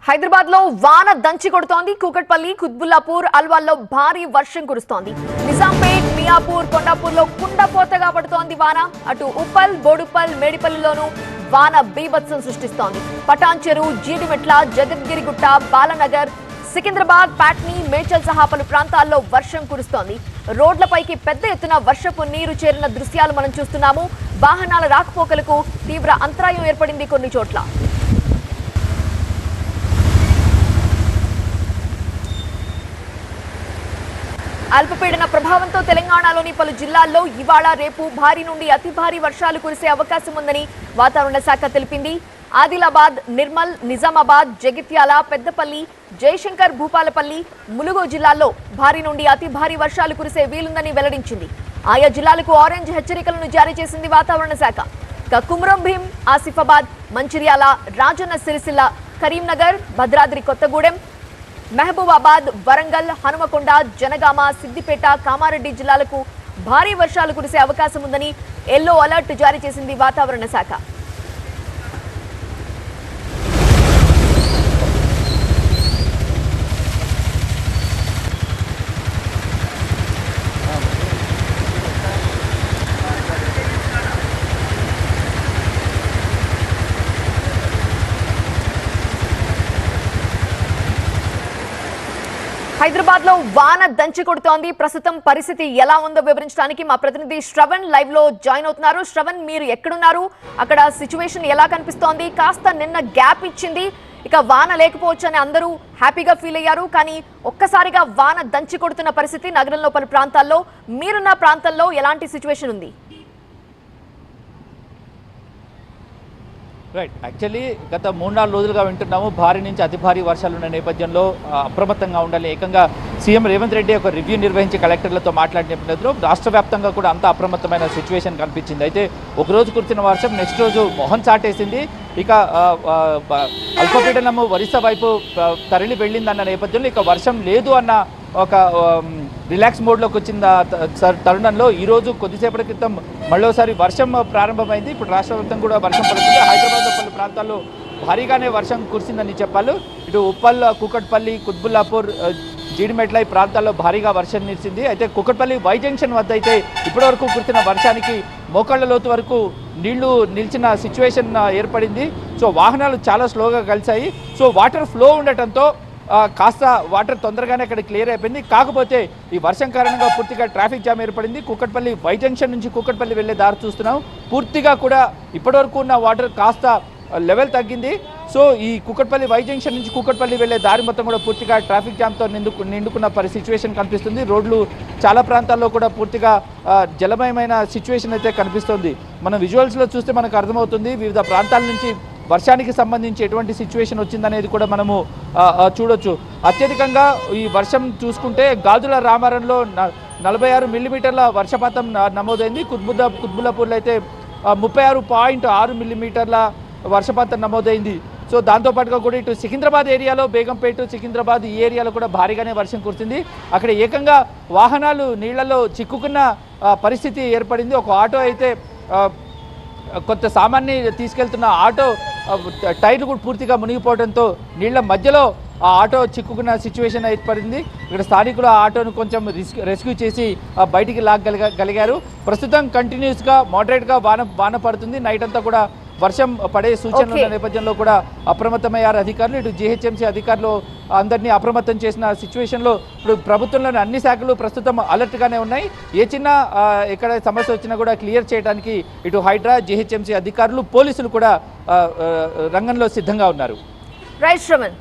హైదరాబాద్ లో వాన దంచి కొడుతోంది. కూకట్పల్లి, కుత్బుల్లాపూర్, అల్వాల్లో భారీ వర్షం కురుస్తోంది. నిజాంపేట్, మియాపూర్, కొండాపూర్లో కుండపోతగా పడుతోంది వాన. అటు ఉప్పల్, బోడుప్పల్, మేడిపల్లిలోనూ వాన బీభత్సం సృష్టిస్తోంది. పటాన్చెరు, జీడిమెట్ల, జగద్గిరిగుట్ట, బాలనగర్, సికింద్రాబాద్, పాట్నీ, మేడ్చల్ సహా పలు ప్రాంతాల్లో వర్షం కురుస్తోంది. రోడ్లపైకి పెద్ద ఎత్తున వర్షపు నీరు చేరిన దృశ్యాలు మనం చూస్తున్నాము. వాహనాల రాకపోకలకు తీవ్ర అంతరాయం ఏర్పడింది కొన్ని చోట్ల. అల్పపీడన ప్రభావంతో తెలంగాణలోని పలు జిల్లాల్లో ఇవాళ రేపు భారీ నుండి అతి భారీ వర్షాలు కురిసే అవకాశం ఉందని వాతావరణ శాఖ తెలిపింది. ఆదిలాబాద్, నిర్మల్, నిజామాబాద్, జగిత్యాల, పెద్దపల్లి, జయశంకర్, భూపాలపల్లి, ములుగు జిల్లాల్లో భారీ నుండి అతి భారీ వర్షాలు కురిసే వీలుందని వెల్లడించింది. ఆయా జిల్లాలకు ఆరెంజ్ హెచ్చరికలను జారీ చేసింది వాతావరణ శాఖ. కుమ్రం భీం, ఆసిఫాబాద్, మంచిర్యాల, రాజన్న సిరిసిల్ల, కరీంనగర్, భద్రాద్రి కొత్తగూడెం, మహబూబాబాద్, వరంగల్, హనుమకొండ, జనగామ, సిద్దిపేట, కామారెడ్డి జిల్లాలకు భారీ వర్షాలు కురిసే అవకాశం ఉందని ఎల్లో అలర్ట్ జారీ చేసింది వాతావరణ శాఖ. హైదరాబాద్ లో వాన దంచి కొడుతోంది. ప్రస్తుతం పరిస్థితి ఎలా ఉందో వివరించడానికి మా ప్రతినిధి శ్రవణ్ లైవ్ లో జాయిన్ అవుతున్నారు. శ్రవణ్, మీరు ఎక్కడున్నారు? అక్కడ సిచ్యువేషన్ ఎలా కనిపిస్తోంది? కాస్త నిన్న గ్యాప్ ఇచ్చింది, ఇక వాన లేకపోవచ్చు అని అందరూ హ్యాపీగా ఫీల్ అయ్యారు. కానీ ఒక్కసారిగా వాన దంచి కొడుతున్న పరిస్థితి నగరంలో పలు ప్రాంతాల్లో. మీరున్న ప్రాంతంలో ఎలాంటి సిచ్యువేషన్ ఉంది? రైట్, యాక్చువల్లీ గత 3-4 రోజులుగా వింటున్నాము భారీ నుంచి అతి భారీ వర్షాలు ఉన్న నేపథ్యంలో అప్రమత్తంగా ఉండాలి. ఏకంగా సీఎం రేవంత్ రెడ్డి ఒక రివ్యూ నిర్వహించి కలెక్టర్లతో మాట్లాడిన నేపథ్యంలో రాష్ట్ర వ్యాప్తంగా కూడా అంత అప్రమత్తమైన సిచ్యువేషన్ కనిపించింది. అయితే ఒకరోజు కురిసిన వర్షం నెక్స్ట్ రోజు మొహం చాటేసింది. ఇక అల్పపీడనము ఒరిస్సా వైపు తరలి వెళ్ళిందన్న నేపథ్యంలో ఇక వర్షం లేదు అన్న ఒక రిలాక్స్ మోడ్లోకి వచ్చిన తరుణంలో ఈరోజు కొద్దిసేపటి క్రితం మళ్ళోసారి వర్షం ప్రారంభమైంది. ఇప్పుడు రాష్ట్ర వ్యాప్తంగా కూడా వర్షం పడుతుంది. హైదరాబాద్లో పలు ప్రాంతాల్లో భారీగానే వర్షం కురిసిందని చెప్పాలి. ఇటు ఉప్పల్, కూకట్పల్లి, కుత్బుల్లాపూర్, జీడిమెట్ల ఈ ప్రాంతాల్లో భారీగా వర్షం నిలిచింది. అయితే కూకట్పల్లి వై జంక్షన్ వద్ద అయితే ఇప్పటివరకు కురిసిన వర్షానికి మోకాళ్ల లోతు వరకు నీళ్లు నిలిచిన సిచ్యువేషన్ ఏర్పడింది. సో వాహనాలు చాలా స్లోగా కలిశాయి. సో వాటర్ ఫ్లో ఉండటంతో కాస్త వాటర్ తొందరగానే అక్కడ క్లియర్ అయిపోయింది. కాకపోతే ఈ వర్షం కారణంగా పూర్తిగా ట్రాఫిక్ జామ్ ఏర్పడింది. కూకట్పల్లి వై జంక్షన్ నుంచి కూకట్పల్లి వెళ్ళే దారి చూస్తున్నాం. పూర్తిగా కూడా ఇప్పటివరకు ఉన్న వాటర్ కాస్త లెవెల్ తగ్గింది. సో ఈ కూకట్పల్లి వై జంక్షన్ నుంచి కూకట్పల్లి వెళ్ళే దారి మొత్తం కూడా పూర్తిగా ట్రాఫిక్ జామ్తో నిండుకున్న సిచ్యువేషన్ కనిపిస్తుంది. రోడ్లు చాలా ప్రాంతాల్లో కూడా పూర్తిగా జలమయమైన సిచ్యువేషన్ అయితే కనిపిస్తుంది. మన విజువల్స్లో చూస్తే మనకు అర్థమవుతుంది వివిధ ప్రాంతాల నుంచి వర్షానికి సంబంధించి ఎటువంటి సిచ్యువేషన్ వచ్చిందనేది కూడా మనము చూడొచ్చు. అత్యధికంగా ఈ వర్షం చూసుకుంటే గాజుల రామారంలో 46 మిల్లీమీటర్ల వర్షపాతం నమోదైంది. కుత్బుల్లాపూర్లో అయితే 36.6 మిల్లీమీటర్ల వర్షపాతం నమోదైంది. సో దాంతోపాటుగా కూడా ఇటు సికింద్రాబాద్ ఏరియాలో, బేగంపేట, సికింద్రాబాద్ ఈ ఏరియాలో కూడా భారీగానే వర్షం కురిసింది. అక్కడ ఏకంగా వాహనాలు నీళ్లలో చిక్కుకున్న పరిస్థితి ఏర్పడింది. ఒక ఆటో అయితే కొంత సామాన్ని తీసుకెళ్తున్న ఆటో టైర్లు కూడా పూర్తిగా మునిగిపోవడంతో నీళ్ల మధ్యలో ఆ ఆటో చిక్కుకున్న సిచ్యువేషన్ ఏర్పడింది. ఇక్కడ స్థానికులు ఆ ఆటోను కొంచెం రెస్క్యూ చేసి బయటికి లాగగలిగారు. ప్రస్తుతం కంటిన్యూస్గా మోడరేట్గా వాన పడుతుంది. నైట్ అంతా కూడా వర్షం పడే సూచనలు ఉన్న నేపథ్యంలో కూడా అప్రమత్తమయ్యారు అధికారులు. ఇటు జీహెచ్ఎంసీ అధికారులు అందరినీ అప్రమత్తం చేసిన సిచ్యువేషన్లో ఇప్పుడు ప్రభుత్వంలోని అన్ని శాఖలు ప్రస్తుతం అలర్ట్గానే ఉన్నాయి. ఏ చిన్న ఎక్కడ సమస్య వచ్చినా కూడా క్లియర్ చేయడానికి ఇటు హైడ్రా, జీహెచ్ఎంసీ అధికారులు, పోలీసులు కూడా రంగంలో సిద్ధంగా ఉన్నారు. రైట్ శ్రవణ్.